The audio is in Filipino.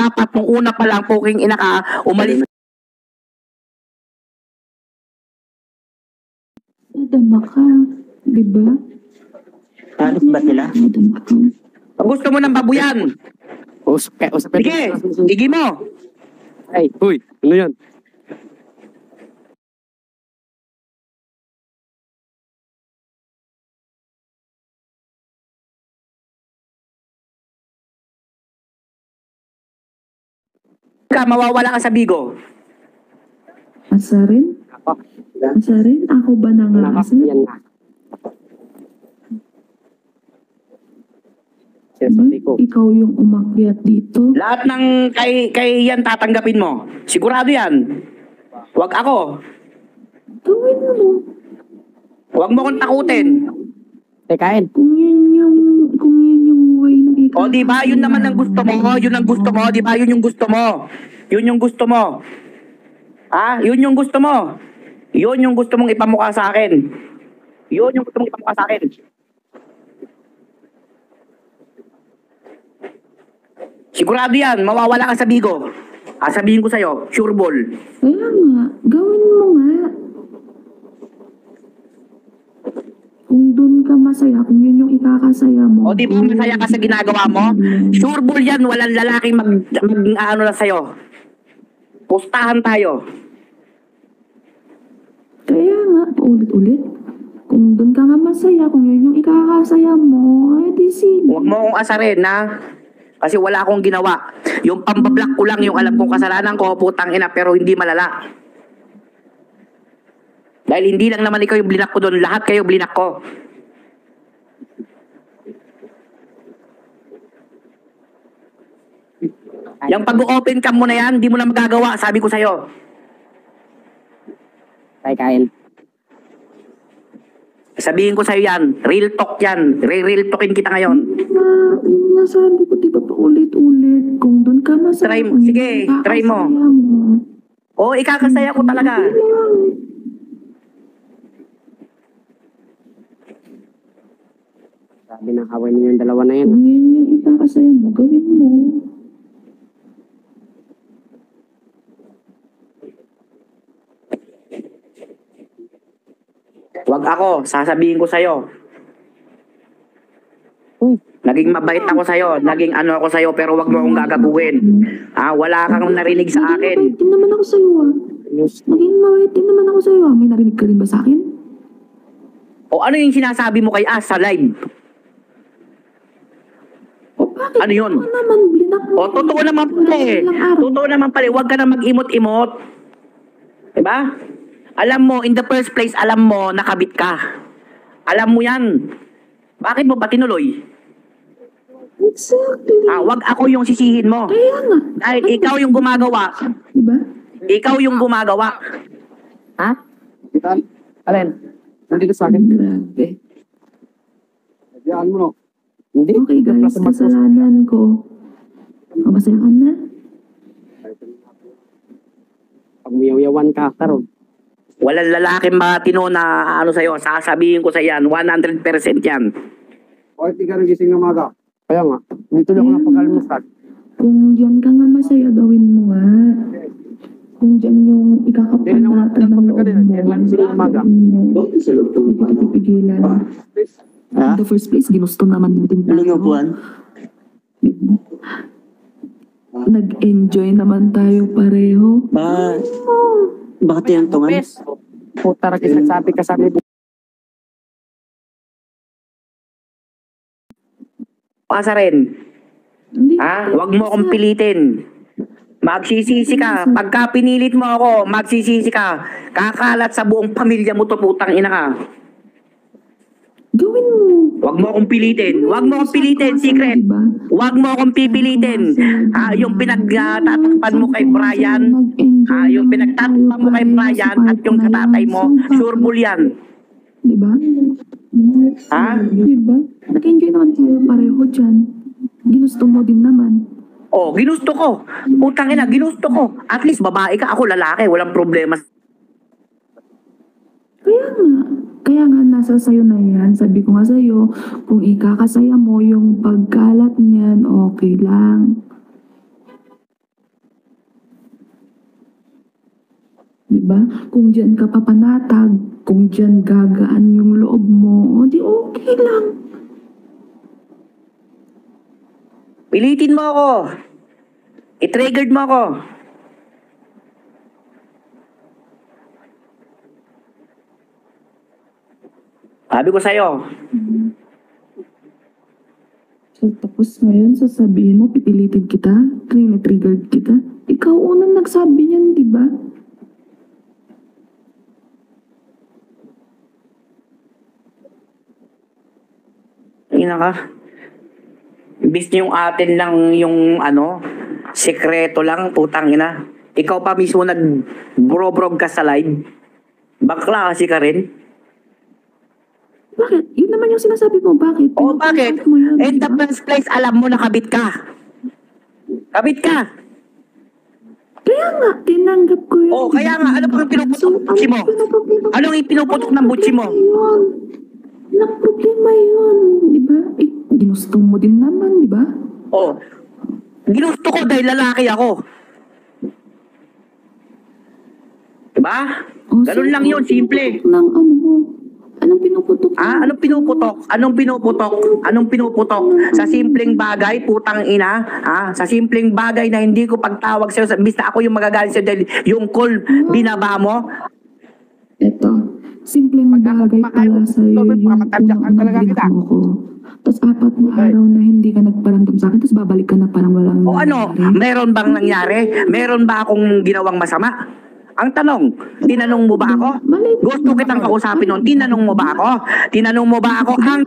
dapat nung una pa lang, puking ina ka, umalis. Nadama ka, di ba? Alis ba sila? Nadama ka. Gusto mo ng babuyan? Usapin. Sige, igi mo. Ay, huy, ano yan? Mawawala ka sa Bigo. Asarin? Ako. Asarin? Ako ba nangaasar? Yan na. Diba? Sabi ko. Ikaw yung umakyat dito. Lahat ng kay yan tatanggapin mo. Sigurado yan. Huwag ako. Gawin mo. Huwag mo akong takutin. Tekain. Kung yun yung way na ikaw. O di ba yun naman ang gusto mo? Yun ang gusto mo, di ba? Yun yung gusto mo. Yun yung gusto mo. Ha? Yun yung gusto mo. Yun yung gusto mong ipamukha sa akin. Yun yung gusto mong ipamukha sa akin. Sigurado yan, mawawala ka sa Bigo. Sabihin ko sa'yo, sure ball. Kaya nga, gawin mo nga. Kung doon ka masaya, kung yun yung ikakasaya mo. O di ba masaya ka sa ginagawa mo? Sure ball yan, walang lalaking ano na sa'yo. Pustahan tayo. Kaya nga, paulit-ulit. Kung doon ka nga masaya, kung yun yung ikakasaya mo, di sige. Huwag mo akong asarin, ha? Kasi wala akong ginawa. Yung pambablock ko lang, yung alam kong kasalanan ko, putang ina, pero hindi malala. Dahil hindi lang naman ikaw yung blinak ko doon, lahat kayo blinak ko. Yung pag-open cam mo na yan, hindi mo na magagawa, sabi ko sa'yo. Tekain. Sabihin ko sa'yo yan, real talk yan, real talkin kita ngayon. Nasabi ko, di ba pa ulit-ulit, kung doon ka masaya, Try mo. kung Sige, yun yung try mo. ikakasaya mo. Oo, ikakasaya ko talaga. Hindi lang. Sabi ng away niyo yung dalawa na yan. Kung yun yung ikakasaya mo, gawin mo. Wag ako, sasabihin ko sa'yo. Uy. Naging mabait ako sa'yo, naging ano ako sa'yo, pero wag mo akong gagabuhin. Wala kang narinig sa Naging akin. mabait din naman ako sa'yo, Naging mabait din naman ako sa'yo, May narinig ka rin ba sa akin? O ano yung sinasabi mo kay As sa live? O bakit? Ano yun? Ano naman, blinak mo. O totoo naman pala eh. Ilang araw. Totoo naman pala, wag ka na mag-imot-imot. Diba? Alam mo, in the first place, alam mo, nakabit ka. Alam mo yan. Bakit mo ba tinuloy? Exactly. Wag ako yung sisihin mo. Kaya nga. Dahil ikaw yung gumagawa. Diba? Ikaw yung gumagawa. Ha? Alin? Nandito sa akin. Grabe. Diyan mo no? Hindi. Okay guys, kasalanan ko. Masaya ka na? Pag uyaw-yawan ka, karon. Walang lalaking matino na ano sa'yo, sasabihin ko sa yan, 100% yan. O, hindi ka nagising ng maga. Kaya nga, dito lang ako ng pag-almusal. Kung diyan ka nga masaya, gawin mo nga. Kung diyan yung ikakapanatan ng loob mo. Ipipigilan. In the first place, ginusto naman natin tayo. Nag-enjoy naman tayo pareho. Bakit yung tungan? Puta rin sabi ka sabi mo. Pasa rin. Hindi. Huwag mo akong pilitin. Magsisisi ka. Pagka pinilit mo ako, magsisisi ka. Kakalat sa buong pamilya mo to, putang ina ka. Gawin mo. Huwag mo akong pilitin. Huwag mo akong pilitin, secret. Huwag mo akong pipilitin. Yung pinagtatakpan mo kay Brian, yung pinagtatakpan mo kay Brian at yung sa tatay mo, sure bull yan. Diba? Diba? Nag-enjoy naman tayo pareho dyan. Ginusto mo din naman. Ginusto ko. Putang ina, ginusto ko. At least babae ka, ako lalaki, walang problema. Kaya nga nasa sayo na yan. Sabi ko nga sa'yo, kung ikakasaya mo yung pagkalat niyan, okay lang. Diba? Kung diyan ka papanatag, kung diyan gagaan yung loob mo, o di okay lang. Pilitin mo ako. I-triggered mo ako. Sabi ko sa'yo, So, tapos ngayon, sasabihin mo, pipilitin kita, triggered kita. Ikaw unang nagsabi niyan, di ba? ina ka. Imbis na yung atin lang yung ano, sekreto lang, putang ina. Ikaw pa mismo nag-brobrog ka sa live. Bakla kasi ka rin. Bakit? Yun naman yung sinasabi mo. Bakit? Oo, bakit? Pinapasok mo yun, In the di ba? first place, alam mo na kabit ka. Kabit ka. Kaya nga, tinanggap ko yun. Oo, kaya nga, ano pang pinuputok ng butsi mo? Anong ipinuputok ng butsi mo? Walang problema yun. Di ba? Eh, ginusto mo din naman, di ba? Oo. Ginusto ko dahil lalaki ako. Diba? O, Ganun sige, lang yun, simple. Ng ano mo? Anong pinuputok? Anong pinuputok? Anong pinuputok? Anong pinuputok? Sa simpleng bagay, putang ina, sa simpleng bagay na hindi ko pagtawag sa'yo, bis na ako yung magagalit sa'yo dahil yung call binaba mo. Eto, simpleng bagay pala sa'yo yung unang mo ko. Tapos 4 na araw na hindi ka nagparamdam sa akin, tapos babalik ka na parang walang O ano, nangyari. meron bang nangyari? Meron ba akong ginawang masama? Ang tanong, tinanong mo ba ako? Mali. Gusto kitang kausapin nun, tinanong mo ba ako? Tinanong mo ba ako? Ang